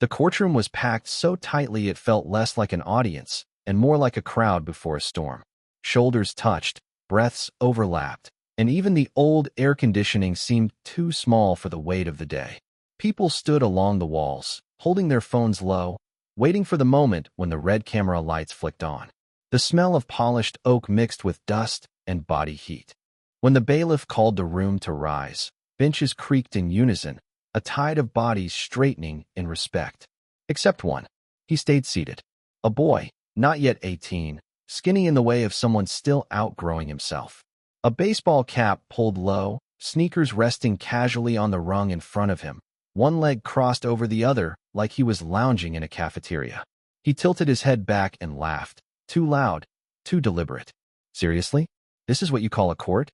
The courtroom was packed so tightly it felt less like an audience and more like a crowd before a storm. Shoulders touched, breaths overlapped, and even the old air conditioning seemed too small for the weight of the day. People stood along the walls, holding their phones low, waiting for the moment when the red camera lights flicked on. The smell of polished oak mixed with dust and body heat. When the bailiff called the room to rise, benches creaked in unison, a tide of bodies straightening in respect. Except one. He stayed seated. A boy, not yet 18, skinny in the way of someone still outgrowing himself. A baseball cap pulled low, sneakers resting casually on the rung in front of him, one leg crossed over the other like he was lounging in a cafeteria. He tilted his head back and laughed. Too loud, too deliberate. Seriously? This is what you call a court?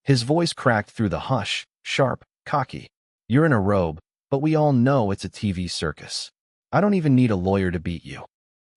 His voice cracked through the hush, sharp, cocky. You're in a robe, but we all know it's a TV circus. I don't even need a lawyer to beat you.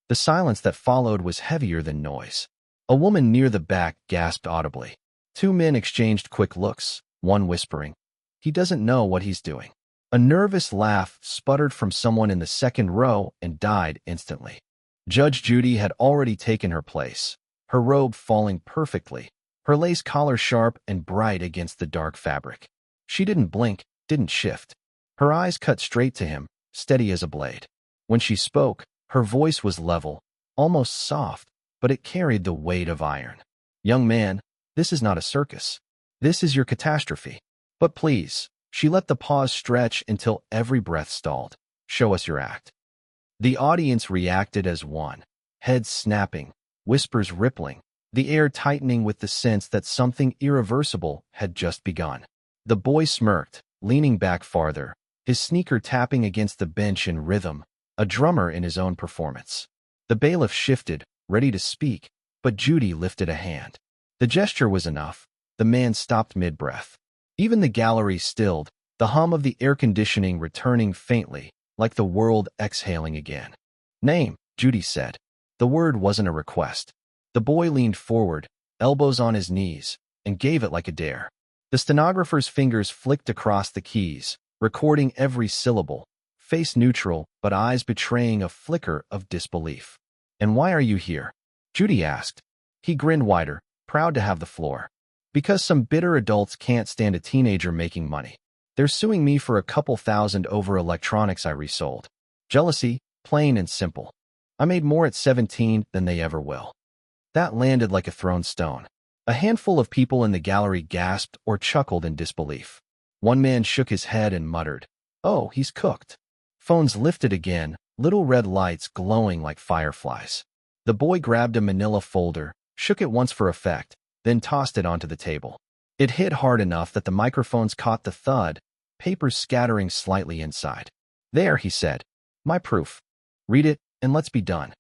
The silence that followed was heavier than noise. A woman near the back gasped audibly. Two men exchanged quick looks, one whispering, "He doesn't know what he's doing." A nervous laugh sputtered from someone in the second row and died instantly. Judge Judy had already taken her place, her robe falling perfectly, her lace collar sharp and bright against the dark fabric. She didn't blink, didn't shift. Her eyes cut straight to him, steady as a blade. When she spoke, her voice was level, almost soft, but it carried the weight of iron. "Young man, this is not a circus. This is your catastrophe. But please," she let the pause stretch until every breath stalled, "show us your act." The audience reacted as one, heads snapping, whispers rippling, the air tightening with the sense that something irreversible had just begun. The boy smirked, leaning back farther, his sneaker tapping against the bench in rhythm, a drummer in his own performance. The bailiff shifted, ready to speak, but Judy lifted a hand. The gesture was enough. The man stopped mid-breath. Even the gallery stilled, the hum of the air conditioning returning faintly, like the world exhaling again. "Name," Judy said. The word wasn't a request. The boy leaned forward, elbows on his knees, and gave it like a dare. The stenographer's fingers flicked across the keys, recording every syllable, face neutral but eyes betraying a flicker of disbelief. "And why are you here?" Judy asked. He grinned wider, proud to have the floor. "Because some bitter adults can't stand a teenager making money. They're suing me for a couple thousand over electronics I resold. Jealousy, plain and simple. I made more at 17 than they ever will." That landed like a thrown stone. A handful of people in the gallery gasped or chuckled in disbelief. One man shook his head and muttered, "Oh, he's cooked." Phones lifted again, little red lights glowing like fireflies. The boy grabbed a manila folder, shook it once for effect, then tossed it onto the table. It hit hard enough that the microphones caught the thud, papers scattering slightly inside. "There," he said. "My proof. Read it, and let's be done."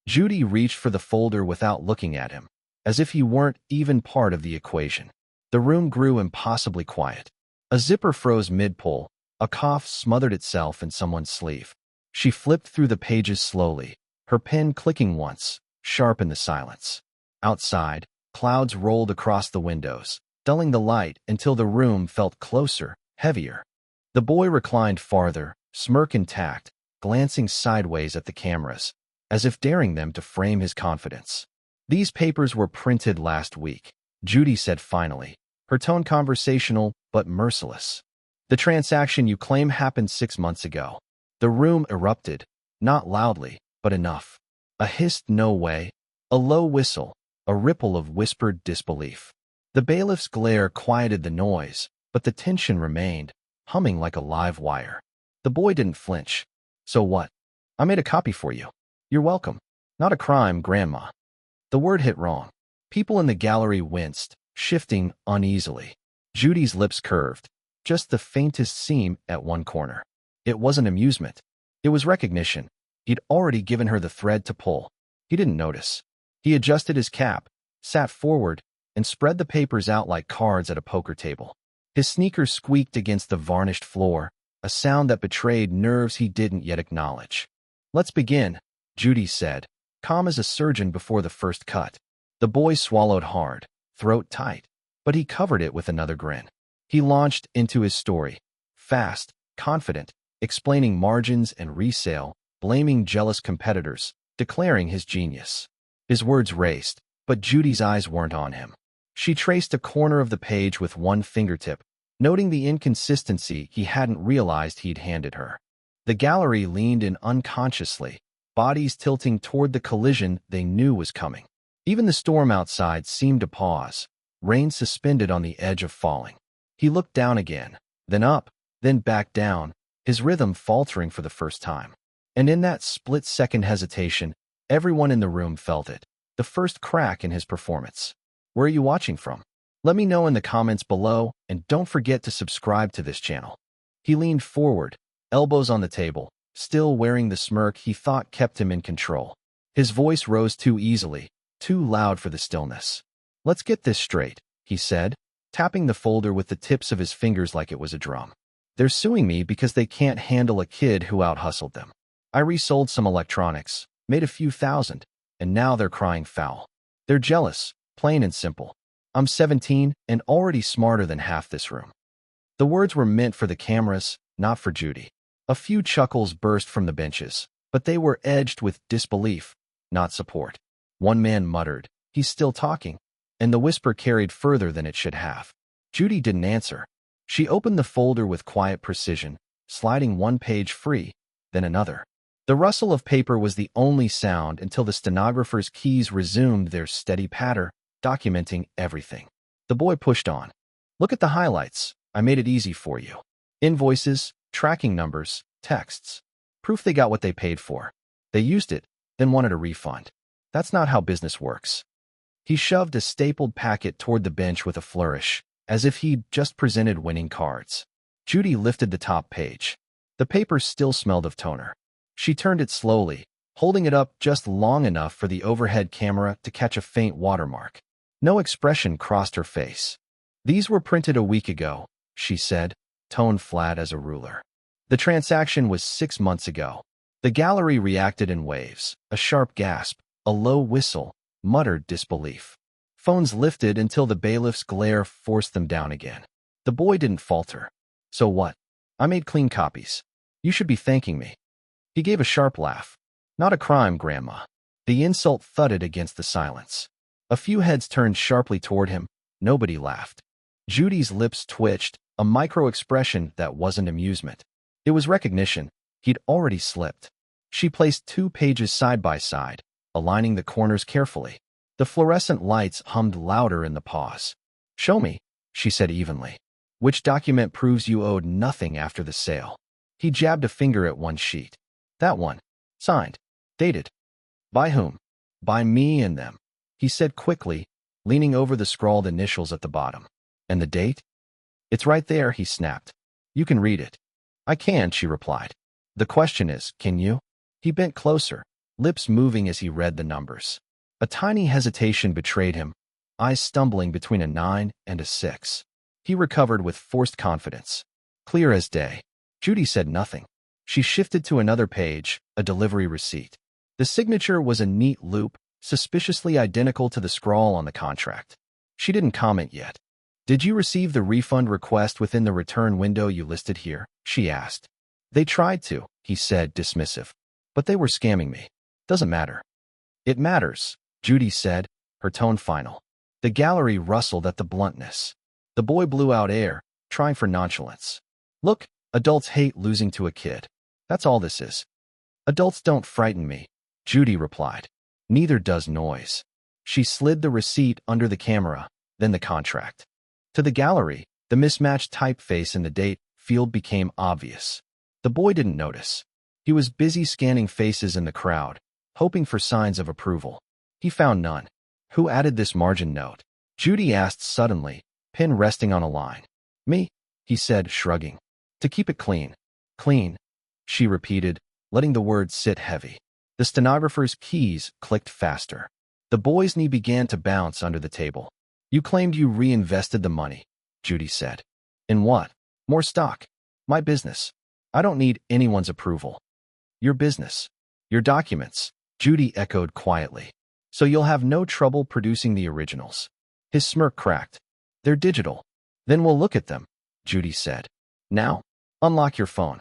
Judy reached for the folder without looking at him, as if he weren't even part of the equation. The room grew impossibly quiet. A zipper froze mid-pull, a cough smothered itself in someone's sleeve. She flipped through the pages slowly, her pen clicking once, sharp in the silence. Outside, clouds rolled across the windows, dulling the light until the room felt closer, heavier. The boy reclined farther, smirk intact, glancing sideways at the cameras, as if daring them to frame his confidence. "These papers were printed last week," Judy said finally, her tone conversational but merciless. "The transaction you claim happened 6 months ago." The room erupted, not loudly, but enough. A hissed "no way," a low whistle, a ripple of whispered disbelief. The bailiff's glare quieted the noise, but the tension remained, humming like a live wire. The boy didn't flinch. "So what? I made a copy for you. You're welcome. Not a crime, Grandma." The word hit wrong. People in the gallery winced, shifting uneasily. Judy's lips curved, just the faintest seam at one corner. It wasn't amusement. It was recognition. He'd already given her the thread to pull. He didn't notice. He adjusted his cap, sat forward, and spread the papers out like cards at a poker table. His sneakers squeaked against the varnished floor, a sound that betrayed nerves he didn't yet acknowledge. "Let's begin," Judy said, calm as a surgeon before the first cut. The boy swallowed hard, throat tight, but he covered it with another grin. He launched into his story, fast, confident, explaining margins and resale, blaming jealous competitors, declaring his genius. His words raced, but Judy's eyes weren't on him. She traced a corner of the page with one fingertip, noting the inconsistency he hadn't realized he'd handed her. The gallery leaned in unconsciously, bodies tilting toward the collision they knew was coming. Even the storm outside seemed to pause, rain suspended on the edge of falling. He looked down again, then up, then back down, his rhythm faltering for the first time. And in that split-second hesitation, everyone in the room felt it, the first crack in his performance. Where are you watching from? Let me know in the comments below, and don't forget to subscribe to this channel. He leaned forward, elbows on the table, still wearing the smirk he thought kept him in control. His voice rose too easily, too loud for the stillness. Let's get this straight, he said, tapping the folder with the tips of his fingers like it was a drum. They're suing me because they can't handle a kid who out-hustled them. I resold some electronics, made a few thousand, and now they're crying foul. They're jealous, plain and simple. I'm 17 and already smarter than half this room. The words were meant for the cameras, not for Judy. A few chuckles burst from the benches, but they were edged with disbelief, not support. One man muttered, "He's still talking," and the whisper carried further than it should have. Judy didn't answer. She opened the folder with quiet precision, sliding one page free, then another. The rustle of paper was the only sound until the stenographer's keys resumed their steady patter, documenting everything. The boy pushed on. "Look at the highlights. I made it easy for you. Invoices, tracking numbers, texts. Proof they got what they paid for. They used it, then wanted a refund. That's not how business works." He shoved a stapled packet toward the bench with a flourish, as if he'd just presented winning cards. Judy lifted the top page. The paper still smelled of toner. She turned it slowly, holding it up just long enough for the overhead camera to catch a faint watermark. No expression crossed her face. "These were printed a week ago," she said, tone flat as a ruler. "The transaction was 6 months ago." The gallery reacted in waves, a sharp gasp, a low whistle, muttered disbelief. Phones lifted until the bailiff's glare forced them down again. The boy didn't falter. "So what? I made clean copies. You should be thanking me." He gave a sharp laugh. "Not a crime, Grandma." The insult thudded against the silence. A few heads turned sharply toward him. Nobody laughed. Judy's lips twitched, a micro-expression that wasn't amusement. It was recognition. He'd already slipped. She placed 2 pages side by side, aligning the corners carefully. The fluorescent lights hummed louder in the pause. "Show me," she said evenly. "Which document proves you owed nothing after the sale?" He jabbed a finger at one sheet. "That one. Signed. Dated." "By whom?" "By me and them," he said quickly, leaning over the scrawled initials at the bottom. "And the date?" "It's right there," he snapped. "You can read it." "I can," she replied. "The question is, can you?" He bent closer, lips moving as he read the numbers. A tiny hesitation betrayed him, eyes stumbling between a 9 and a 6. He recovered with forced confidence. Clear as day. Judy said nothing. She shifted to another page, a delivery receipt. The signature was a neat loop, suspiciously identical to the scrawl on the contract. She didn't comment yet. "Did you receive the refund request within the return window you listed here?" she asked. "They tried to," he said, dismissive. "But they were scamming me. Doesn't matter." "It matters," Judy said, her tone final. The gallery rustled at the bluntness. The boy blew out air, trying for nonchalance. "Look, adults hate losing to a kid. That's all this is." "Adults don't frighten me," Judy replied. "Neither does noise." She slid the receipt under the camera, then the contract. To the gallery, the mismatched typeface in the date field became obvious. The boy didn't notice. He was busy scanning faces in the crowd, hoping for signs of approval. He found none. "Who added this margin note?" Judy asked suddenly, pen resting on a line. "Me," he said, shrugging. "To keep it clean." "Clean," she repeated, letting the words sit heavy. The stenographer's keys clicked faster. The boy's knee began to bounce under the table. "You claimed you reinvested the money," Judy said. "In what?" "More stock. My business. I don't need anyone's approval." "Your business. Your documents," Judy echoed quietly. "So you'll have no trouble producing the originals." His smirk cracked. "They're digital." "Then we'll look at them," Judy said. "Now, unlock your phone."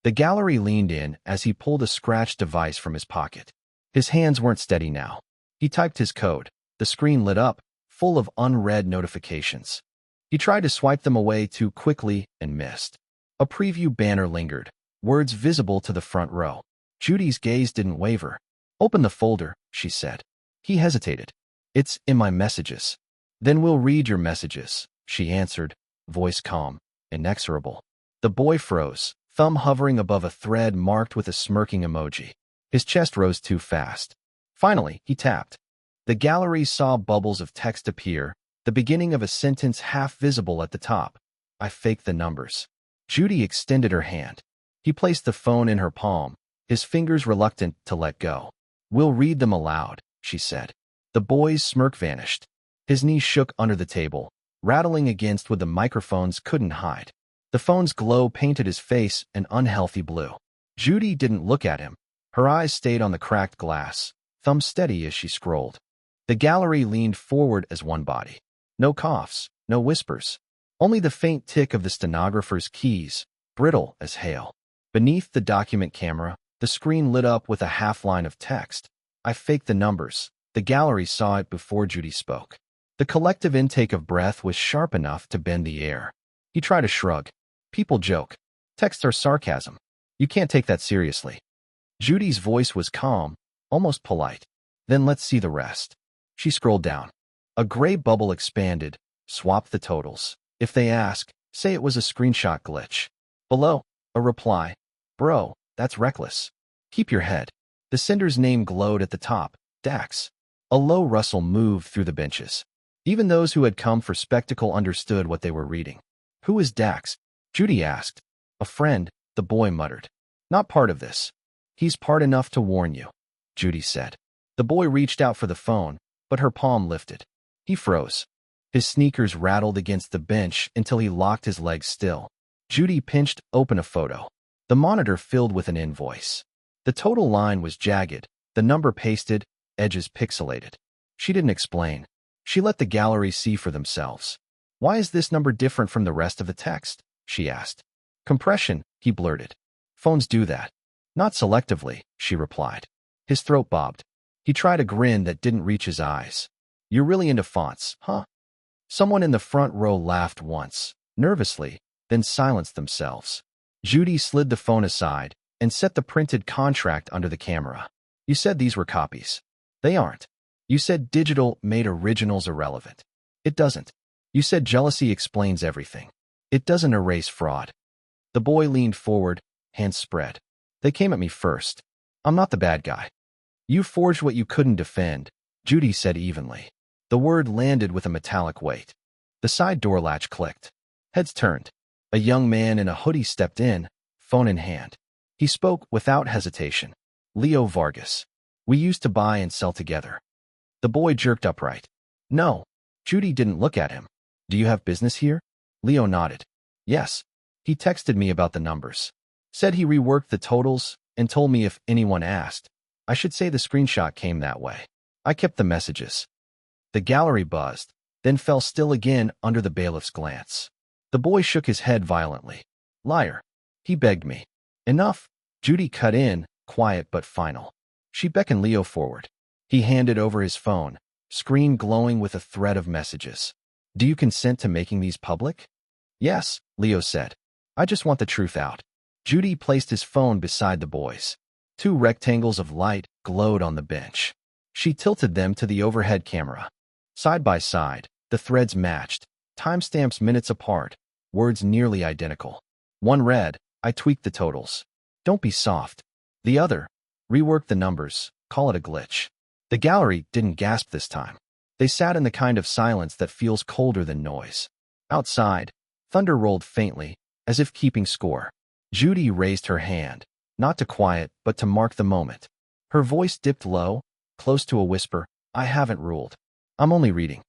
The gallery leaned in as he pulled a scratch device from his pocket. His hands weren't steady now. He typed his code. The screen lit up, full of unread notifications. He tried to swipe them away too quickly and missed. A preview banner lingered, words visible to the front row. Judy's gaze didn't waver. "Open the folder," she said. He hesitated. "It's in my messages." "Then we'll read your messages," she answered, voice calm, inexorable. The boy froze, thumb hovering above a thread marked with a smirking emoji. His chest rose too fast. Finally, he tapped. The gallery saw bubbles of text appear, the beginning of a sentence half visible at the top. "I faked the numbers." Judy extended her hand. He placed the phone in her palm, his fingers reluctant to let go. "We'll read them aloud," she said. The boy's smirk vanished. His knees shook under the table, rattling against what the microphones couldn't hide. The phone's glow painted his face an unhealthy blue. Judy didn't look at him. Her eyes stayed on the cracked glass, thumb steady as she scrolled. The gallery leaned forward as one body. No coughs, no whispers. Only the faint tick of the stenographer's keys, brittle as hail. Beneath the document camera, the screen lit up with a half-line of text. "I faked the numbers." The gallery saw it before Judy spoke. The collective intake of breath was sharp enough to bend the air. He tried to shrug. "People joke. Texts are sarcasm. You can't take that seriously." Judy's voice was calm, almost polite. "Then let's see the rest." She scrolled down. A gray bubble expanded. "Swap the totals. If they ask, say it was a screenshot glitch." Below, a reply. "Bro, that's reckless. Keep your head." The sender's name glowed at the top. Dax. A low rustle moved through the benches. Even those who had come for spectacle understood what they were reading. "Who is Dax?" Judy asked. "A friend," the boy muttered. "Not part of this." "He's part enough to warn you," Judy said. The boy reached out for the phone, but her palm lifted. He froze. His sneakers rattled against the bench until he locked his legs still. Judy pinched open a photo. The monitor filled with an invoice. The total line was jagged, the number pasted, edges pixelated. She didn't explain. She let the gallery see for themselves. "Why is this number different from the rest of the text?" she asked. "Compression," he blurted. "Phones do that." "Not selectively," she replied. His throat bobbed. He tried a grin that didn't reach his eyes. "You're really into fonts, huh?" Someone in the front row laughed once, nervously, then silenced themselves. Judy slid the phone aside and set the printed contract under the camera. "You said these were copies." "They aren't." "You said digital made originals irrelevant." "It doesn't." "You said jealousy explains everything." "It doesn't erase fraud." The boy leaned forward, hands spread. "They came at me first. I'm not the bad guy." "You forged what you couldn't defend," Judy said evenly. The word landed with a metallic weight. The side door latch clicked. Heads turned. A young man in a hoodie stepped in, phone in hand. He spoke without hesitation. "Leo Vargas. We used to buy and sell together." The boy jerked upright. "No." Judy didn't look at him. "Do you have business here?" Leo nodded. "Yes. He texted me about the numbers. Said he reworked the totals and told me if anyone asked. I should say the screenshot came that way. I kept the messages." The gallery buzzed, then fell still again under the bailiff's glance. The boy shook his head violently. "Liar. He begged me." "Enough." Judy cut in, quiet but final. She beckoned Leo forward. He handed over his phone, screen glowing with a thread of messages. "Do you consent to making these public?" "Yes," Leo said. "I just want the truth out." Judy placed his phone beside the boy's. Two rectangles of light glowed on the bench. She tilted them to the overhead camera. Side by side, the threads matched, timestamps minutes apart, words nearly identical. One read, "I tweaked the totals. Don't be soft." The other, "Rework the numbers, call it a glitch." The gallery didn't gasp this time. They sat in the kind of silence that feels colder than noise. Outside, thunder rolled faintly, as if keeping score. Judy raised her hand, not to quiet, but to mark the moment. Her voice dipped low, close to a whisper. "I haven't ruled. I'm only reading."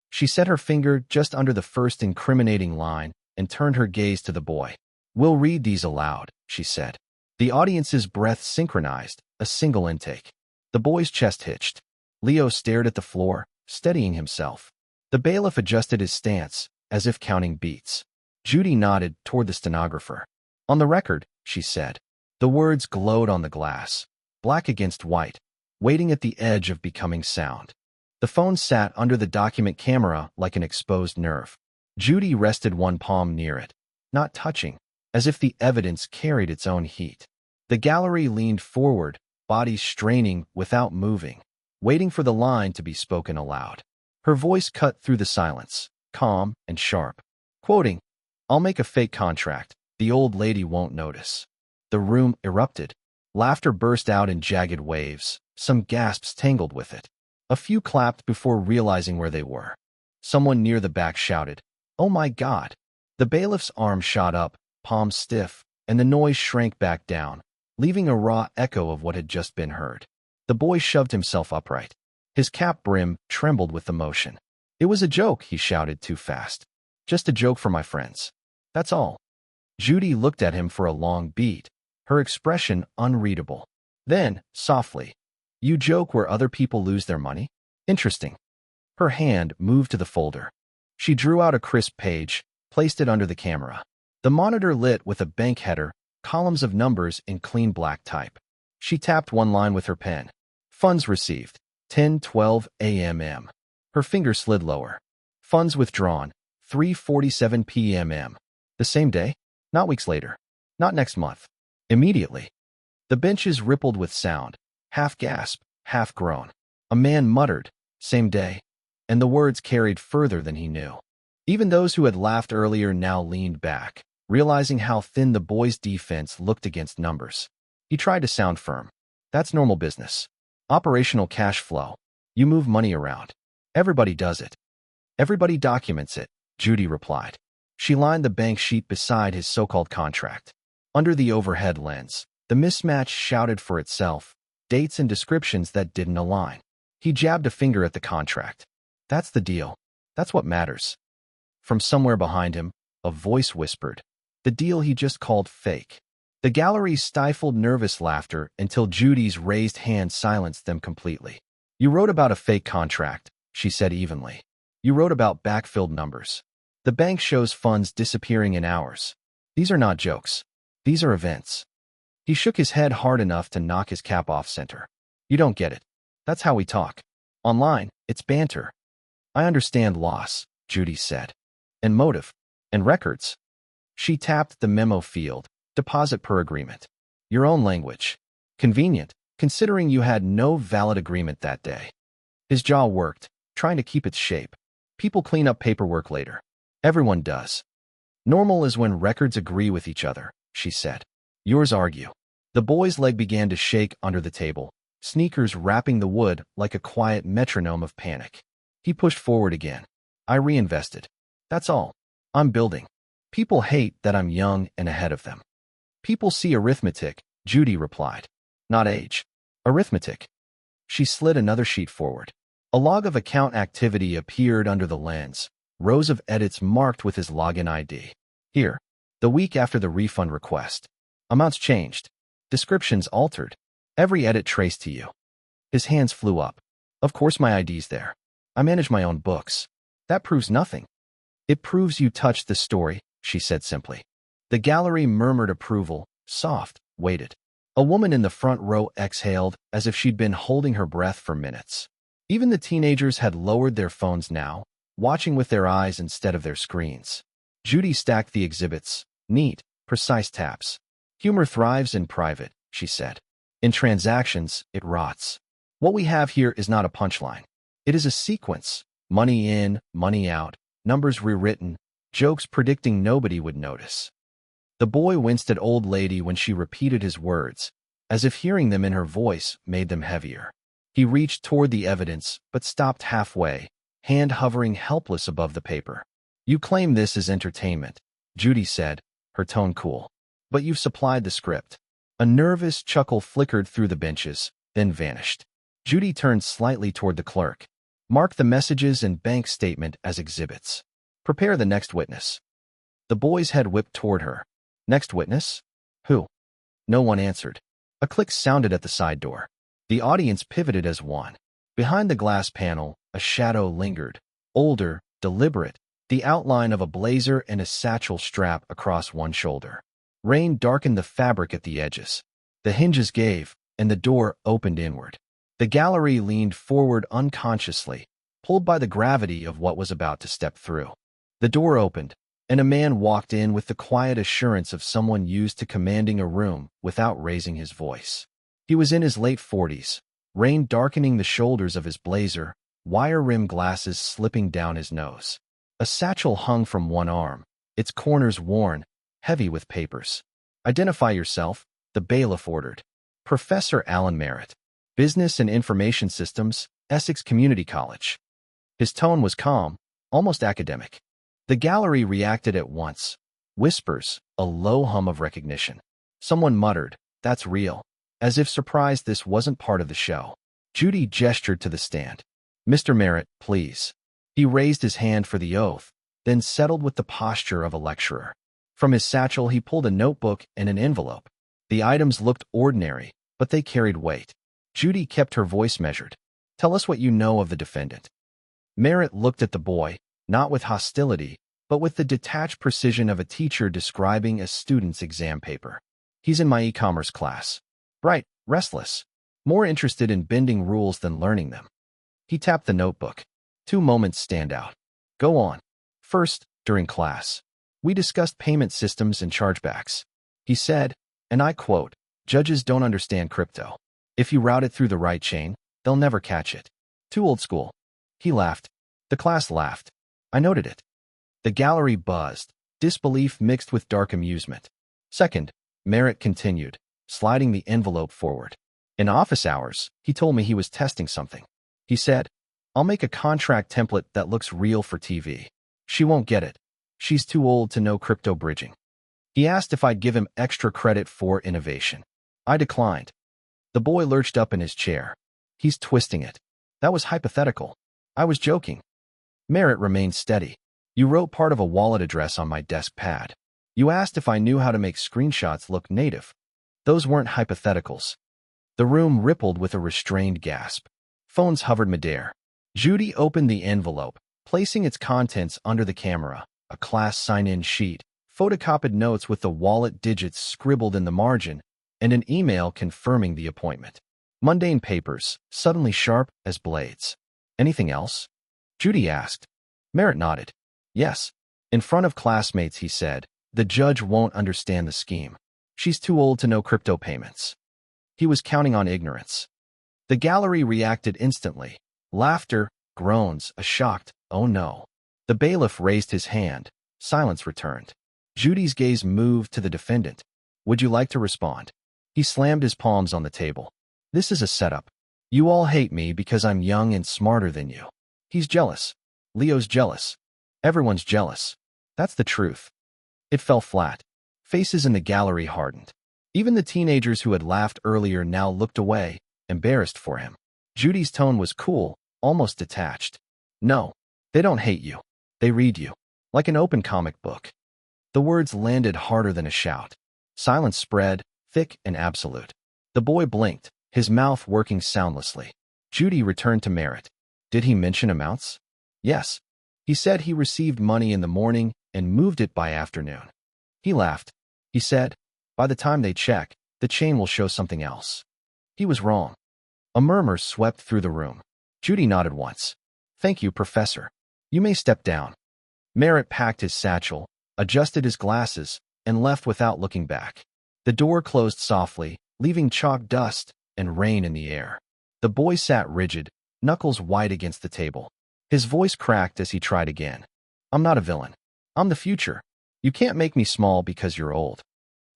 She set her finger just under the first incriminating line and turned her gaze to the boy. "We'll read these aloud," she said. The audience's breath synchronized, a single intake. The boy's chest hitched. Leo stared at the floor, steadying himself. The bailiff adjusted his stance, as if counting beats. Judy nodded toward the stenographer. "On the record, she said. The words glowed on the glass, black against white, waiting at the edge of becoming sound. The phone sat under the document camera like an exposed nerve. Judy rested one palm near it, not touching, as if the evidence carried its own heat. The gallery leaned forward, bodies straining without moving, waiting for the line to be spoken aloud. Her voice cut through the silence, calm and sharp. Quoting, "I'll make a fake contract. The old lady won't notice." The room erupted. Laughter burst out in jagged waves, some gasps tangled with it. A few clapped before realizing where they were. Someone near the back shouted, "Oh my God!" The bailiff's arm shot up, palms stiff, and the noise shrank back down, leaving a raw echo of what had just been heard. The boy shoved himself upright. His cap brim trembled with emotion. "It was a joke," he shouted too fast. "Just a joke for my friends. That's all." Judy looked at him for a long beat, her expression unreadable. Then, softly, "You joke where other people lose their money? Interesting." Her hand moved to the folder. She drew out a crisp page, placed it under the camera. The monitor lit with a bank header, columns of numbers in clean black type. She tapped one line with her pen. Funds received, 10:12 a.m. Her finger slid lower. Funds withdrawn, 3:47 p.m. The same day? Not weeks later. Not next month. Immediately. The benches rippled with sound, half gasp, half groan. A man muttered, "Same day," and the words carried further than he knew. Even those who had laughed earlier now leaned back, realizing how thin the boy's defense looked against numbers. He tried to sound firm. "That's normal business. Operational cash flow. You move money around. Everybody does it. Everybody documents it," Judy replied. She lined the bank sheet beside his so-called contract. Under the overhead lens, the mismatch shouted for itself, dates and descriptions that didn't align. He jabbed a finger at the contract. "That's the deal. That's what matters." From somewhere behind him, a voice whispered, "The deal he just called fake." The gallery stifled nervous laughter until Judy's raised hand silenced them completely. "You wrote about a fake contract," she said evenly. "You wrote about backfilled numbers. The bank shows funds disappearing in hours. These are not jokes. These are events." He shook his head hard enough to knock his cap off center. "You don't get it. That's how we talk. Online, it's banter." "I understand loss," Judy said. "And motive. And records." She tapped the memo field, "Deposit per agreement." "Your own language. Convenient, considering you had no valid agreement that day." His jaw worked, trying to keep its shape. "People clean up paperwork later. Everyone does. Normal is when records agree with each other," she said. "Yours argue." The boy's leg began to shake under the table, sneakers rapping the wood like a quiet metronome of panic. He pushed forward again. "I reinvested. That's all. I'm building. People hate that I'm young and ahead of them." "People see arithmetic," Judy replied. "Not age. Arithmetic." She slid another sheet forward. A log of account activity appeared under the lens, rows of edits marked with his login ID. "Here. The week after the refund request. Amounts changed. Descriptions altered. Every edit traced to you." His hands flew up. "Of course my ID's there. I manage my own books. That proves nothing." "It proves you touched the story," she said simply. The gallery murmured approval, soft, weighted. A woman in the front row exhaled as if she'd been holding her breath for minutes. Even the teenagers had lowered their phones now, watching with their eyes instead of their screens. Judy stacked the exhibits, neat, precise taps. "Humor thrives in private," she said. "In transactions, it rots. What we have here is not a punchline. It is a sequence. Money in, money out, numbers rewritten, jokes predicting nobody would notice." The boy winced at old lady when she repeated his words, as if hearing them in her voice made them heavier. He reached toward the evidence, but stopped halfway, hand hovering helpless above the paper. "You claim this is entertainment," Judy said, her tone cool. "But you've supplied the script." A nervous chuckle flickered through the benches, then vanished. Judy turned slightly toward the clerk. "Mark the messages and bank statement as exhibits. Prepare the next witness." The boy's head whipped toward her. "Next witness? Who?" No one answered. A click sounded at the side door. The audience pivoted as one. Behind the glass panel, a shadow lingered, older, deliberate, the outline of a blazer and a satchel strap across one shoulder. Rain darkened the fabric at the edges. The hinges gave, and the door opened inward. The gallery leaned forward unconsciously, pulled by the gravity of what was about to step through. The door opened, and a man walked in with the quiet assurance of someone used to commanding a room without raising his voice. He was in his late 40s, rain darkening the shoulders of his blazer, wire-rimmed glasses slipping down his nose. A satchel hung from one arm, its corners worn, heavy with papers. "Identify yourself," the bailiff ordered. "Professor Alan Merritt, Business and Information Systems, Essex Community College." His tone was calm, almost academic. The gallery reacted at once. Whispers, a low hum of recognition. Someone muttered, "That's real," as if surprised this wasn't part of the show. Judy gestured to the stand. "Mr. Merritt, please." He raised his hand for the oath, then settled with the posture of a lecturer. From his satchel he pulled a notebook and an envelope. The items looked ordinary, but they carried weight. Judy kept her voice measured. "Tell us what you know of the defendant." Merritt looked at the boy, not with hostility, but with the detached precision of a teacher describing a student's exam paper. "He's in my e-commerce class. Bright, restless, more interested in bending rules than learning them." He tapped the notebook. Two moments stand out. "Go on." "First, during class, we discussed payment systems and chargebacks. He said, and I quote, 'Judges don't understand crypto. If you route it through the right chain, they'll never catch it. Too old school.'" He laughed. The class laughed. I noted it. The gallery buzzed, disbelief mixed with dark amusement. "Second," Merritt continued, sliding the envelope forward. "In office hours, he told me he was testing something. He said, 'I'll make a contract template that looks real for TV. She won't get it. She's too old to know crypto bridging.' He asked if I'd give him extra credit for innovation. I declined." The boy lurched up in his chair. "He's twisting it. That was hypothetical. I was joking." Merritt remained steady. "You wrote part of a wallet address on my desk pad. You asked if I knew how to make screenshots look native. Those weren't hypotheticals." The room rippled with a restrained gasp. Phones hovered midair. Judy opened the envelope, placing its contents under the camera, a class sign-in sheet, photocopied notes with the wallet digits scribbled in the margin, and an email confirming the appointment. Mundane papers, suddenly sharp as blades. "Anything else?" Judy asked. Merritt nodded. "Yes." In front of classmates, he said, "The judge won't understand the scheme. She's too old to know crypto payments." He was counting on ignorance. The gallery reacted instantly. Laughter, groans, a shocked, "Oh no." The bailiff raised his hand. Silence returned. Judy's gaze moved to the defendant. "Would you like to respond?" He slammed his palms on the table. "This is a setup. You all hate me because I'm young and smarter than you. He's jealous. Leo's jealous. Everyone's jealous. That's the truth." It fell flat. Faces in the gallery hardened. Even the teenagers who had laughed earlier now looked away, embarrassed for him. Judy's tone was cool, almost detached. "No, they don't hate you. They read you. Like an open comic book." The words landed harder than a shout. Silence spread, thick and absolute. The boy blinked, his mouth working soundlessly. Judy returned to Merritt. "Did he mention amounts?" "Yes. He said he received money in the morning and moved it by afternoon." He laughed. He said, "By the time they check, the chain will show something else." He was wrong. A murmur swept through the room. Judy nodded once. "Thank you, Professor. You may step down." Merritt packed his satchel, adjusted his glasses, and left without looking back. The door closed softly, leaving chalk dust and rain in the air. The boy sat rigid, knuckles white against the table. His voice cracked as he tried again. "I'm not a villain. I'm the future. You can't make me small because you're old."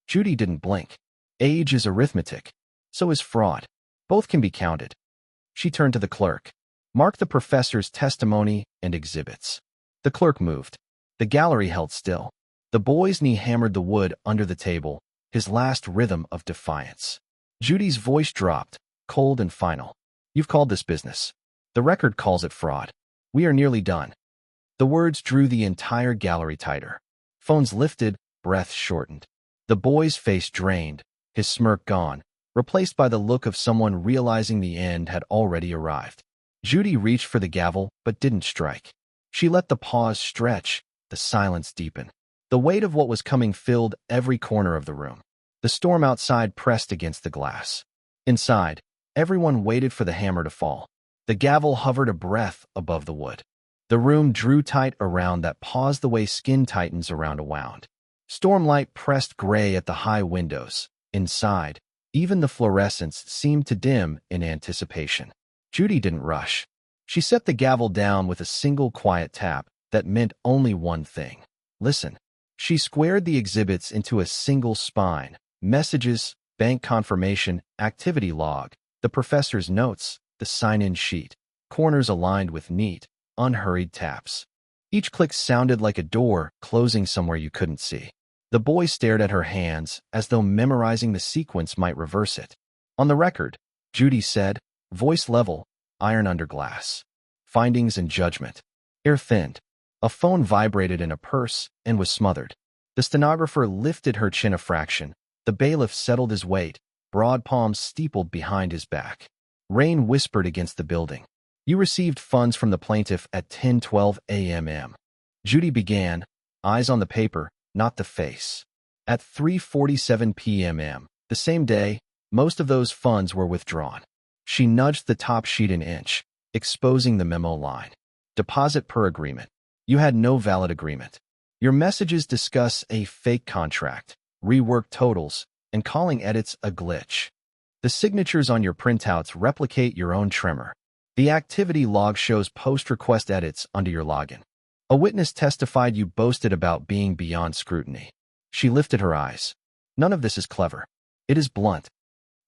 Judy didn't blink. Age is arithmetic. So is fraud. Both can be counted. She turned to the clerk. "Mark the professor's testimony and exhibits." The clerk moved. The gallery held still. The boy's knee hammered the wood under the table, his last rhythm of defiance. Judy's voice dropped, cold and final. "You've called this business. The record calls it fraud. We are nearly done." The words drew the entire gallery tighter. Phones lifted, breath shortened. The boy's face drained, his smirk gone, replaced by the look of someone realizing the end had already arrived. Judy reached for the gavel but didn't strike. She let the pause stretch, the silence deepen. The weight of what was coming filled every corner of the room. The storm outside pressed against the glass. Inside, everyone waited for the hammer to fall. The gavel hovered a breath above the wood. The room drew tight around that paused the way skin tightens around a wound. Stormlight pressed gray at the high windows. Inside, even the fluorescence seemed to dim in anticipation. Judy didn't rush. She set the gavel down with a single quiet tap that meant only one thing. Listen. She squared the exhibits into a single spine. Messages, bank confirmation, activity log, the professor's notes, the sign-in sheet. Corners aligned with neat, unhurried taps. Each click sounded like a door closing somewhere you couldn't see. The boy stared at her hands as though memorizing the sequence might reverse it. On the record, Judy said, voice level, iron under glass. Findings and judgment. Air thinned. A phone vibrated in a purse and was smothered. The stenographer lifted her chin a fraction. The bailiff settled his weight, broad palms steepled behind his back. Rain whispered against the building. You received funds from the plaintiff at 10:12 a.m. Judy began, eyes on the paper, not the face. At 3:47 p.m. the same day, most of those funds were withdrawn. She nudged the top sheet an inch, exposing the memo line. Deposit per agreement. You had no valid agreement. Your messages discuss a fake contract, rework totals, and calling edits a glitch. The signatures on your printouts replicate your own tremor. The activity log shows post-request edits under your login. A witness testified you boasted about being beyond scrutiny. She lifted her eyes. None of this is clever. It is blunt.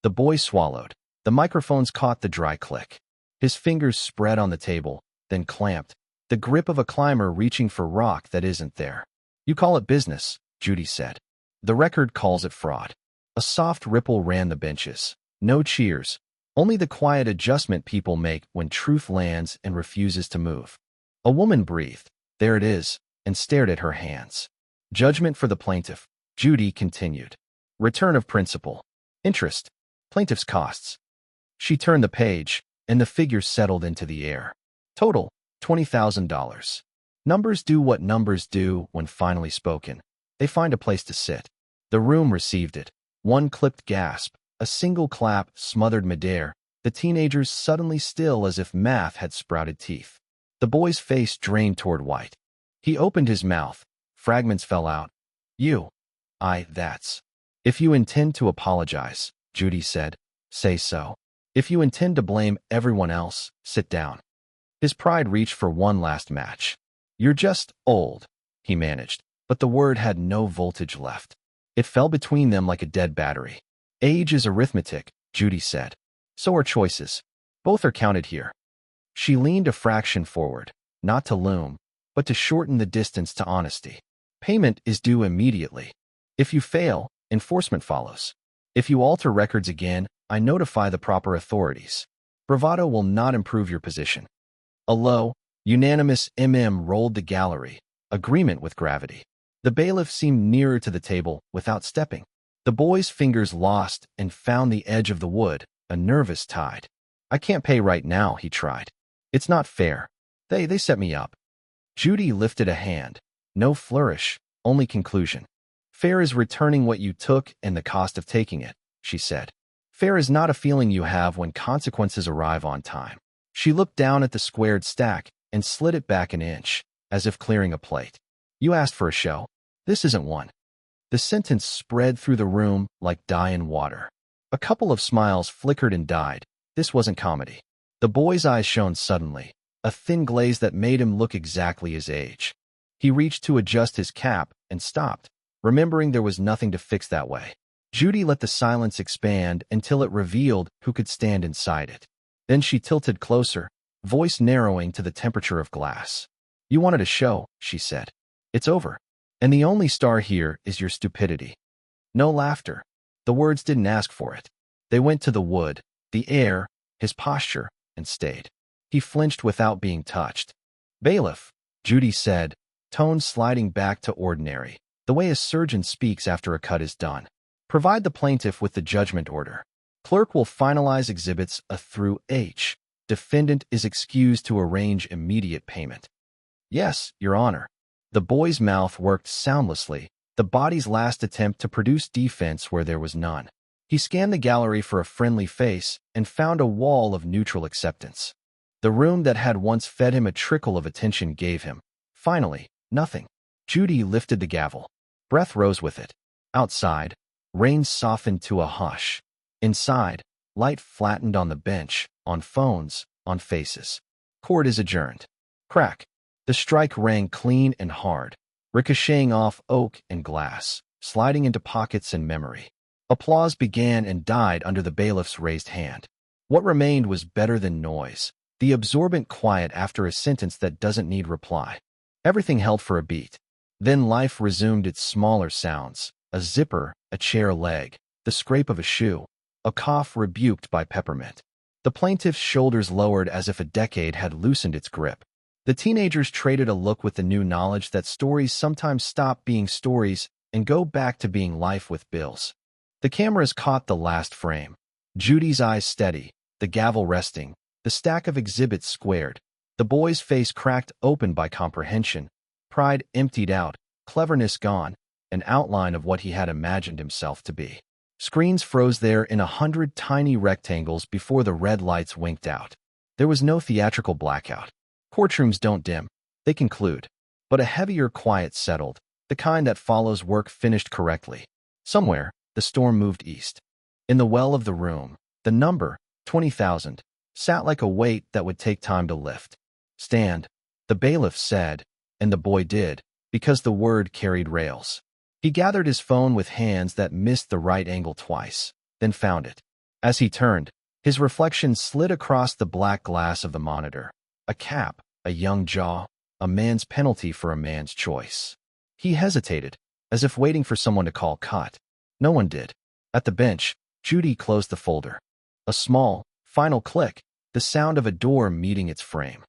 The boy swallowed. The microphones caught the dry click. His fingers spread on the table, then clamped. The grip of a climber reaching for rock that isn't there. You call it business, Judy said. The record calls it fraud. A soft ripple ran the benches. No cheers. Only the quiet adjustment people make when truth lands and refuses to move. A woman breathed, there it is, and stared at her hands. Judgment for the plaintiff, Judy continued. Return of principal. Interest. Plaintiff's costs. She turned the page, and the figures settled into the air. Total, $20,000. Numbers do what numbers do when finally spoken. They find a place to sit. The room received it. One clipped gasp, a single clap smothered midair, the teenagers suddenly still as if math had sprouted teeth. The boy's face drained toward white. He opened his mouth. Fragments fell out. That's. If you intend to apologize, Judy said, say so. If you intend to blame everyone else, sit down. His pride reached for one last match. You're just old, he managed, but the word had no voltage left. It fell between them like a dead battery. Age is arithmetic, Judy said. So are choices. Both are counted here. She leaned a fraction forward, not to loom, but to shorten the distance to honesty. Payment is due immediately. If you fail, enforcement follows. If you alter records again, I notify the proper authorities. Bravado will not improve your position. A low, unanimous rolled the gallery, agreement with gravity. The bailiff seemed nearer to the table without stepping. The boy's fingers lost and found the edge of the wood, a nervous tide. I can't pay right now, he tried. It's not fair. They set me up. Judy lifted a hand. No flourish, only conclusion. Fair is returning what you took and the cost of taking it, she said. Fair is not a feeling you have when consequences arrive on time. She looked down at the squared stack and slid it back an inch, as if clearing a plate. You asked for a show. This isn't one. The sentence spread through the room like dye in water. A couple of smiles flickered and died. This wasn't comedy. The boy's eyes shone suddenly, a thin glaze that made him look exactly his age. He reached to adjust his cap and stopped, remembering there was nothing to fix that way. Judy let the silence expand until it revealed who could stand inside it. Then she tilted closer, voice narrowing to the temperature of glass. You wanted a show, she said. It's over. And the only star here is your stupidity. No laughter. The words didn't ask for it. They went to the wood, the air, his posture, and stayed. He flinched without being touched. Bailiff, Judy said, tone sliding back to ordinary, the way a surgeon speaks after a cut is done. Provide the plaintiff with the judgment order. Clerk will finalize exhibits A through H. Defendant is excused to arrange immediate payment. Yes, Your Honor. The boy's mouth worked soundlessly, the body's last attempt to produce defense where there was none. He scanned the gallery for a friendly face and found a wall of neutral acceptance. The room that had once fed him a trickle of attention gave him, finally, nothing. Judy lifted the gavel. Breath rose with it. Outside, rain softened to a hush. Inside, light flattened on the bench, on phones, on faces. Court is adjourned. Crack. The strike rang clean and hard, ricocheting off oak and glass, sliding into pockets and memory. Applause began and died under the bailiff's raised hand. What remained was better than noise, the absorbent quiet after a sentence that doesn't need reply. Everything held for a beat. Then life resumed its smaller sounds, a zipper, a chair leg, the scrape of a shoe, a cough rebuked by peppermint. The plaintiff's shoulders lowered as if a decade had loosened its grip. The teenagers traded a look with the new knowledge that stories sometimes stop being stories and go back to being life with bills. The cameras caught the last frame. Judy's eyes steady, the gavel resting, the stack of exhibits squared. The boy's face cracked open by comprehension, pride emptied out, cleverness gone, an outline of what he had imagined himself to be. Screens froze there in 100 tiny rectangles before the red lights winked out. There was no theatrical blackout. Courtrooms don't dim, they conclude. But a heavier quiet settled, the kind that follows work finished correctly. Somewhere, the storm moved east. In the well of the room, the number, 20,000, sat like a weight that would take time to lift. Stand, the bailiff said, and the boy did, because the word carried rails. He gathered his phone with hands that missed the right angle twice, then found it. As he turned, his reflection slid across the black glass of the monitor. A cap, a young jaw, a man's penalty for a man's choice. He hesitated, as if waiting for someone to call cut. No one did. At the bench, Judy closed the folder. A small, final click, the sound of a door meeting its frame.